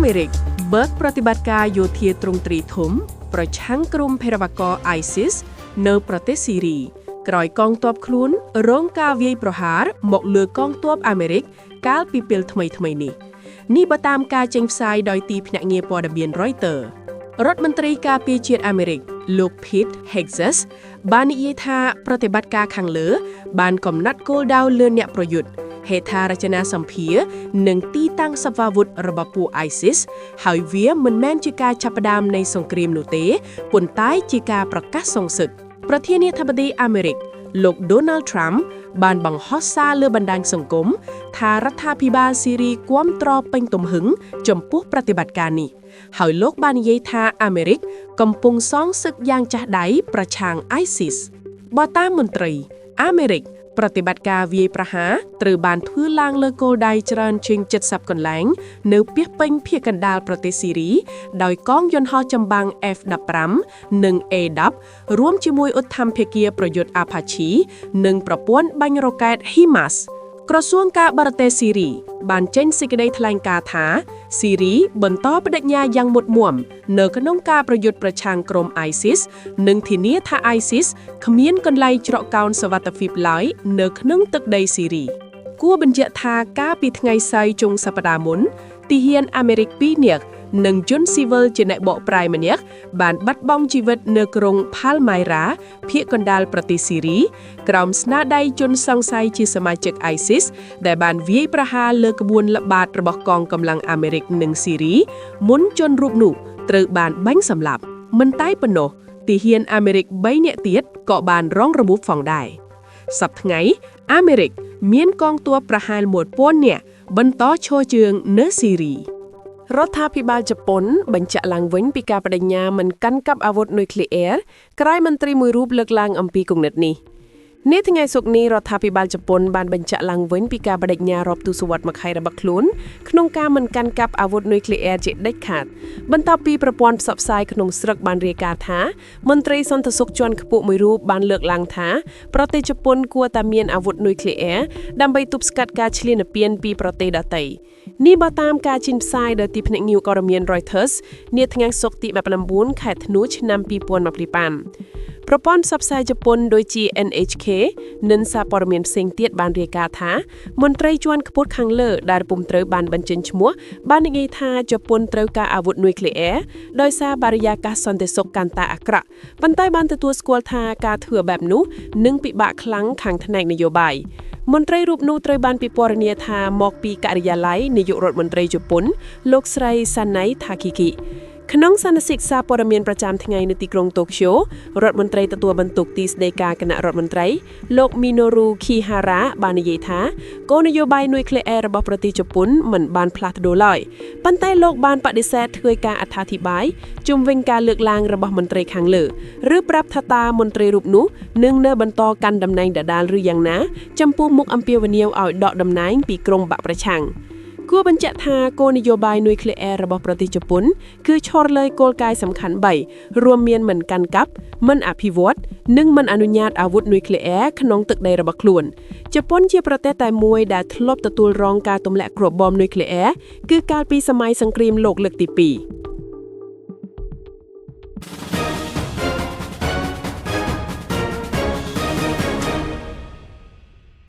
មេរិកបើកប្រតិបត្តិការយោធាទ្រង់ទ្រីធំប្រឆាំងក្រុមភេរវករ ISIS នៅប្រទេសស៊ីរីក្រោយកងទ័ពខ្លួនរងការវាយប្រហារមកលើកងទ័ពអាមេរិកកាលពីពេលថ្មីៗនេះបើតាមការចេញផ្សាយដោយទីភ្នាក់ងារព័ត៌មាន Reuters រដ្ឋមន្ត្រីការពារជាតិអាមេរិកលោក Pete Hegseth បាននិយាយថាប្រតិបត្តិការខាងលើបានកំណត់គោលដៅលើអ្នកប្រយុទ្ធហេដ្ឋារចនាសម្ភារនិងទីតាំងសប្បាវុធរបស់ពួក ISIS ហើយវាមិនមែនជាការចាប់ផ្ដើមនៃសង្គ្រាមនោះទេប៉ុន្តែជាការប្រកាសសងសឹកប្រធានាធិបតីអាមេរិកលោក Donald Trump បានបង្ហោះសារលើបណ្ដាញសង្គមថារដ្ឋាភិបាលស៊ីរីគាំទ្រពេញទំហឹងចំពោះប្រតិបត្តិការនេះហើយលោកបាននិយាយថាអាមេរិកកំពុងសងសឹកយ៉ាងចាស់ដៃប្រឆាំង ISIS បើតាមមន្ត្រីអាមេរិកប្រតិបត្តិការវាយប្រហារត្រូវបានធ្វើឡើងលើគោលដៅច្រើនជាង70កន្លែងនៅពាសពេញភាគកណ្ដាលប្រទេសស៊ីរីដោយកងយន្តហោះចម្បាំង F-15 និង A-10 រួមជាមួយឧទ្ធម្ភាគារប្រយុទ្ធ Apache និងប្រព័ន្ធបាញ់រ៉ុកែត HIMARS ក្រសួងការបរទេសស៊ីរីបានចេញសេចក្តីថ្លែងការណ៍ថាស៊ីរីបន្តបដិញ្ញាយ៉ាងមុតមាំនៅក្នុងការប្រយុទ្ធប្រឆាំងក្រុម ISIS និងធានាថា ISIS គ្មានកន្លែងច្រកកោនសុវត្ថិភាពឡើយនៅក្នុងទឹកដីស៊ីរីគួរបញ្ជាក់ថាកាលពីថ្ងៃសៅរ៍ចុងសប្តាហ៍មុនទាហានអាមេរិក2នាក់និងជនស៊ីវិលជាអ្នកបកប្រែម្នាក់បានបាត់បង់ជីវិតនៅក្រុង Palmyra ភាគកណ្ដាលប្រទេសស៊ីរីក្រោមស្នាដៃជនសង្ស័យជាសមាជិក ISIS ដែលបានវាយប្រហារលើក្បួនល្បាតរបស់កងកម្លាំងអាមេរិកនិងស៊ីរីមុនជនរូបនោះត្រូវបានបាញ់សម្លាប់មិនតែប៉ុណ្ណោះទាហានអាមេរិក3នាក់ទៀតក៏បានរងរបួសផងដែរសប្តាហ៍ថ្ងៃអាមេរិកមានកងទ័ពប្រហែល 1000 នាក់បន្តឈរជើងនៅស៊ីរីរដ្ឋាភិបាលជប៉ុនបញ្ជាក់ឡើងវិញពីការបដិញ្ញាមិនកាន់កាប់អាវុធនុយក្លេអ៊ែរក្រោយមន្ត្រីមួយរូបលើកឡើងអំពីគំនិតនេះនាថ្ងៃសុក្រនេះរដ្ឋាភិបាលជប៉ុនបានបញ្ជាក់ឡើងវិញពីការបដិញ្ញារាប់ទសវត្សរ៍មកហើយរបស់ខ្លួនក្នុងការមិនកាន់កាប់អាវុធនុយក្លេអ៊ែរជាដាច់ខាតបន្ទាប់ពីប្រព័ន្ធផ្សព្វផ្សាយក្នុងស្រុកបានរាយការណ៍ថាមន្ត្រីសន្តិសុខជាន់ខ្ពស់មួយរូបបានលើកឡើងថាប្រទេសជប៉ុនគួរតែមានអាវុធនុយក្លេអ៊ែរដើម្បីទប់ស្កាត់ការឈ្លានពានពីប្រទេសដទៃនេះបើតាមការចេញផ្សាយដោយទីភ្នាក់ងារព័ត៌មាន Reuters នាថ្ងៃសុក្រទី19ខែធ្នូឆ្នាំ2025ប្រព័ន្ធផ្សព្វផ្សាយជប៉ុនដូចជា NHK និងសារព័ត៌មានផ្សេងទៀតបានរាយការណ៍ថាមន្ត្រីជាន់ខ្ពស់ខាងលើដែលពុំត្រូវបានបញ្ចេញឈ្មោះបាននិយាយថាជប៉ុនត្រូវការអាវុធនុយក្លេអ៊ែរដោយសារបរិយាកាសសន្តិសុខកាន់តែអាក្រក់ប៉ុន្តែបានទទួលស្គាល់ថាការធ្វើបែបនោះនឹងពិបាកខ្លាំងខាងផ្នែកនយោបាយមន្ត្រីរូបនោះត្រូវបានពិពណ៌នាថាមកពីការិយាល័យនាយករដ្ឋមន្ត្រីជប៉ុនលោកស្រី Sanai Takikiក្នុងសន្និសីទសារព័ត៌មានប្រចាំថ្ងៃនៅទីក្រុងតូក្យូរដ្ឋមន្ត្រីទទួលបន្ទុកទីស្តីការគណៈរដ្ឋមន្ត្រីលោក Minoru Kihara បាននិយាយថាគោលនយោបាយនុយក្លេអ៊ែររបស់ប្រទេសជប៉ុនមិនបានផ្លាស់ប្ដូរឡើយប៉ុន្តែលោកបានបដិសេធធ្វើការអត្ថាធិប្បាយជុំវិញការលើកឡើងរបស់មន្ត្រីខាងលើឬប្រាប់ថាតាមន្ត្រីរូបនោះនឹងនៅបន្តកាន់តំណែងដដាលឬយ៉ាងណាចំពោះមុខអំពាវនាវឲ្យដកតំណែងពីក្រុមបកប្រឆាំងគួរបញ្ជាក់ថាគោលនយោបាយនុយក្លេអ៊ែររបស់ប្រទេសជប៉ុនគឺឈរលើគោលការណ៍សំខាន់3រួមមានមិនកាន់កាប់មិនអភិវឌ្ឍនិងមិនអនុញ្ញាតអាវុធនុយក្លេអ៊ែរក្នុងទឹកដីរបស់ខ្លួនជប៉ុនជាប្រទេសតែមួយដែលធ្លាប់ទទួលរងការទម្លាក់គ្រាប់បូមនុយក្លេអ៊ែរគឺកាលពីសម័យសង្គ្រាមលោកលើកទី2